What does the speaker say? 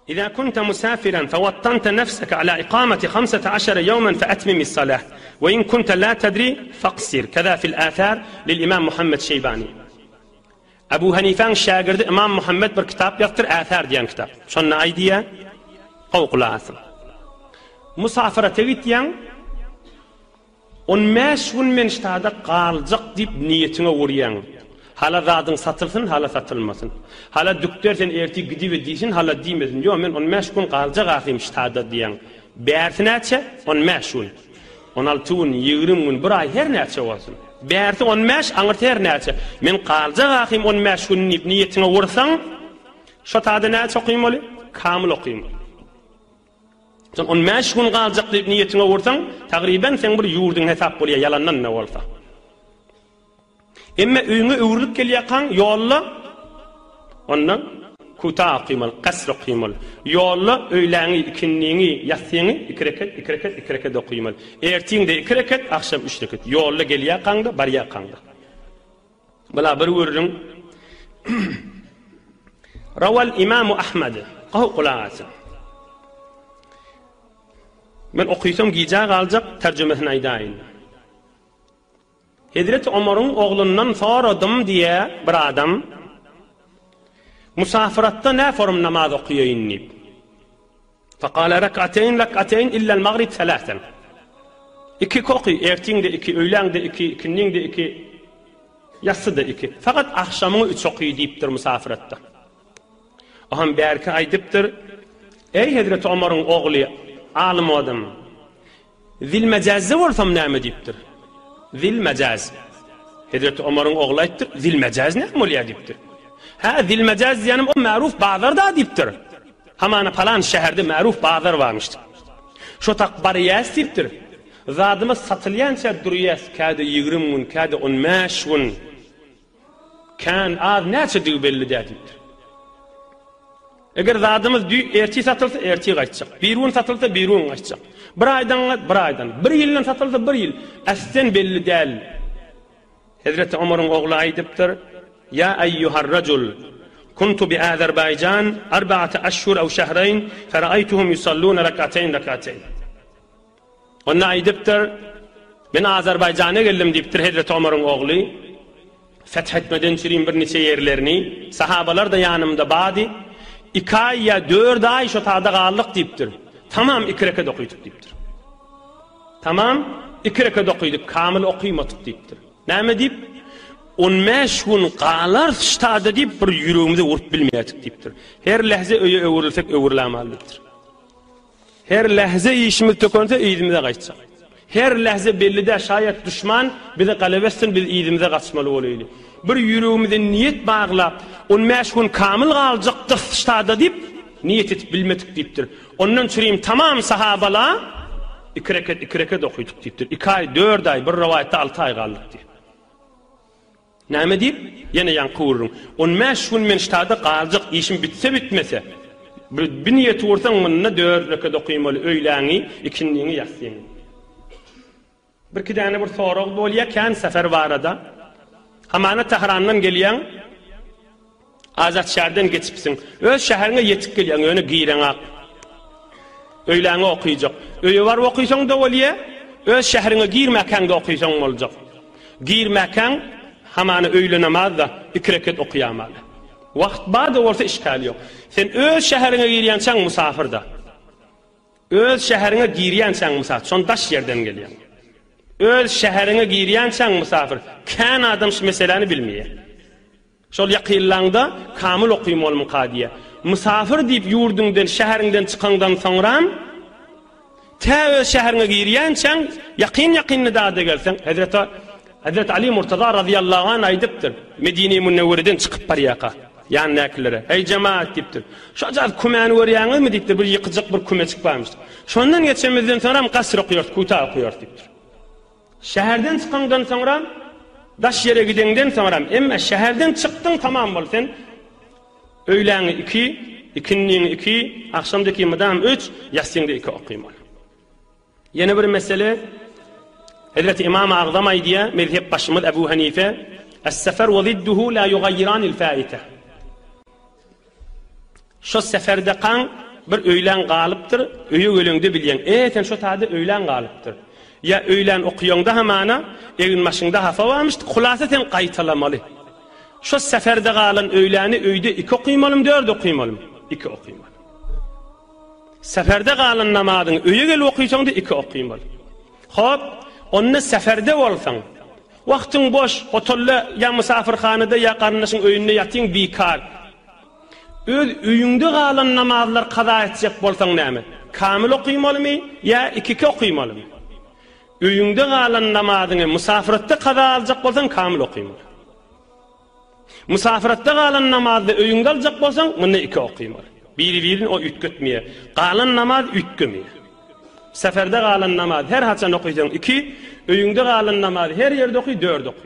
إذا كنت مسافرا فوطنت نفسك على إقامة 15 يوما فأتمم الصلاة، وإن كنت لا تدري فاقصر. كذا في الآثار للإمام محمد شيباني. أبو هنيفان شاگرد إمام محمد بر كتاب يقتر آثار ديان كتاب شون أيديا قوق العاصم مسافرة تغيتيان onmeşun menştada qalcaq dip niyetine vuryan. Hala zadın satılsın, hala satılmasın. Hala düktörsen erti gidip ediysin, hala dimesin. Yo men onmeşun qalcaq axim ştada diyan. Bərti nəçə? Onmeşun. 16 gün, 20 gün, bir ay her nəçə olsun. Bərti onmeş, anırt her nəçə. Men qalcaq axim onmeşun niyetine vursan, şotada nəçə oqiyim oli? Kamil oqiyim. Sen 15 gün qalacaq deb niyetine vursan, taqriban sen bir yurdun hesap bolya yalandan ne olsa. Emme öýüňe öwrülip gelýän ýolla ondan kuta qimal, qasr qimal. Ýolla öýläňi, ikinliňi, ýatsyňy 2 rekat oqymal. Ertiňde 2 rekat, akşam 3 rekat. Ýolla gelýän-da, barýan-da. Bula bir wurrun Rawal İmam Ahmed qawqulası. Men okuysam giýjä galjak terjümesini aýdaýyn. Hazreti Ömer'in oğlundan soradım diye bir adam musafiratda ne form namaz okuýaýyn diýip. Faqala rak'atayn illa al-maghrib 3. İki koqy, ertiňde 2, öýläňde 2, ikinniňde 2, ýatsyda 2. Faqat akşamyň 3 okuýy diýipdir musafiratda. Aham bärki aýdypdyr: "Ey Hazreti Ömer'in oğly, alim adam. Zil mecazda bolsam näme diýipdir? Zil mecaz. Hazreti Ömer'in oğlu aýtdyr, zil mecaz näme bolýar diýipdir. Ha, zil mecaz diýenim o ma'ruf bazar da diýipdir. Hamana falan şäherde ma'ruf bazar barmyşdyr. Şo tak barýas diýipdir. Zadymy satylýança durýas, käde 20 gün, käde 15 gün. Kan az näçe diýip belli diýipdir. Eger zadymyz erti satylsa erti gaýtjak. Bir gün satylsa bir gün gaýtjak. Bir aydan, bir ýyldan satylsa bir ýyl. Aslen belli däl. Hazreti Ömer'in oğlu aýdypdyr: "Ya eyyuhar racul, kuntu bi Azerbaycan 4 ashhur aw shahrayn, fara'aytuhum yusalluna rak'atayn." Onda aýdypdyr: "Men Azerbayjana geldim" diýipdir Hazreti Ömer'in oğlu. Fethetmeden çirin bir neçe yerlerini, sahabalar da yanımda badi. 2 ay ya 4 ay şu tada qallyk diýipdir. Tamam 2 rekat okuýdyk diýipdir. Tamam 2 rekat okuýdyk, kamil okuýmadyk diýipdir. Näme diýip? 15 gün qalar ştada diýip bir ýüregimize urup bilmeýärdik diýipdir. Her lahza öýe öwrülsek öwrülämelidir. Her lahza işimiz tökönse ýygymize gaýtsak. Her lahza bellide şayet düşman bize galebetsin, biz ýygymize gaçmaly bolayly. Bir ýüregimize niyet baglap 15 gün kamil galjak ştada diýip niyet etip bilmedik diýipdir. Ondan çüreyim tamam sahabalar 2 rekat okuýdyk diýipdir. 2 ay, 4 ay, bir rivayetde 6 ay galdyk diýip. Näme diýip? Ýene ýanqurun. 15 gün men ştada galjak işim bitse bitmese. Bir niyet ursan munna 4 rekat okuýmaly, öýläňi, ikinniňi ýatsyň. Bir kidäne bir sorag bolýarken sefer barada hamana Tehrandan gelýän Azat şäherden geçipsiň. Öz şäherine ýetip gelýän, öňe giýreň ak. Öýläňi okuýjak. Öýe bar okuýsaň da bolýar, öz şäherine girmäkände okuýsaň boljak. Girmäkän hamana öýle namazda 2 rekat okuýamaly. Wagt bada bolsa işgal ýok. Sen öz şäherine girýänsäň musafirda. Öz şäherine girýänsäň musafir, şon daş ýerden gelýän. Öz şäherine girýänsäň musafir, kan adam şu meseleni bilmeýär. Şol ýakynlaňda kamil okuýmaly muqadiýe. Musafir diýip ýurdundan, şäherinden çykandan soňra ta öz şäherine girýänsäň, ýakyn da gelsen, Hazret Ali Murtaza radiyallahu anh aýdypdyr. Medine-i Munewwereden çykyp barýaka. Ýani näkilere, "Ey jemaat" diýipdir. "Şu jaz kumany görýäňizmi?" diýipdir. Bir ýykyjak bir kume çykyp barmyş. Şondan geçemizden soňra qasr okuýar, kuta okuýar diýipdir. Şäherden çykandan soňra daş yere gidenden soňra emma şäherden çykdyň tamam bol sen öýläňi 2, ikinniňi 2, akşamdaky madam 3, ýatsyňda 2 okuýmaly. Ýene bir mesele Hazreti İmam Azam aýdýar, mezhep başymyz Ebu Hanife, "Es-sefer we zidduhu la yughayyiran el-fa'ite." Şo seferde kan bir öýlen galypdyr, öýe gölüňde bilýän. Sen şo taýda öýlen galypdyr. Ya öýlen okuýanda hamana, egin maşynda hafa barmyşdy, hulasa sen gaýtalamaly. Şo seferde galan öýläni öýde 2 okuymalym, 4 okuymalym, 2 okuymalym. Seferde galan namazyny öýe gelip okuýsaňda 2 okuymaly. Hop, ony seferde bolsaň, wagtyň boş, hotolla ya musafirhanada ya garnaşyň öýünde ýatyň bikar. Öz öýüňde galan namazlar kaza etjek bolsaň näme? Kamil okuýmalymy ya 2 okuýmalymy? Öýüňde galan namazyny musafiratda kaza aljak bolsaň kamil okuýmaly. Musafiratda galan namazdy öýüňde aljak bolsaň muny 2 okuýmaly. Biri-birini o ütgütmeýe. Galan namaz ütgemeýe. Seferde galan namaz her haçan okuýsaň 2, öýüňde galan namaz her ýerde okuý 4 okuý.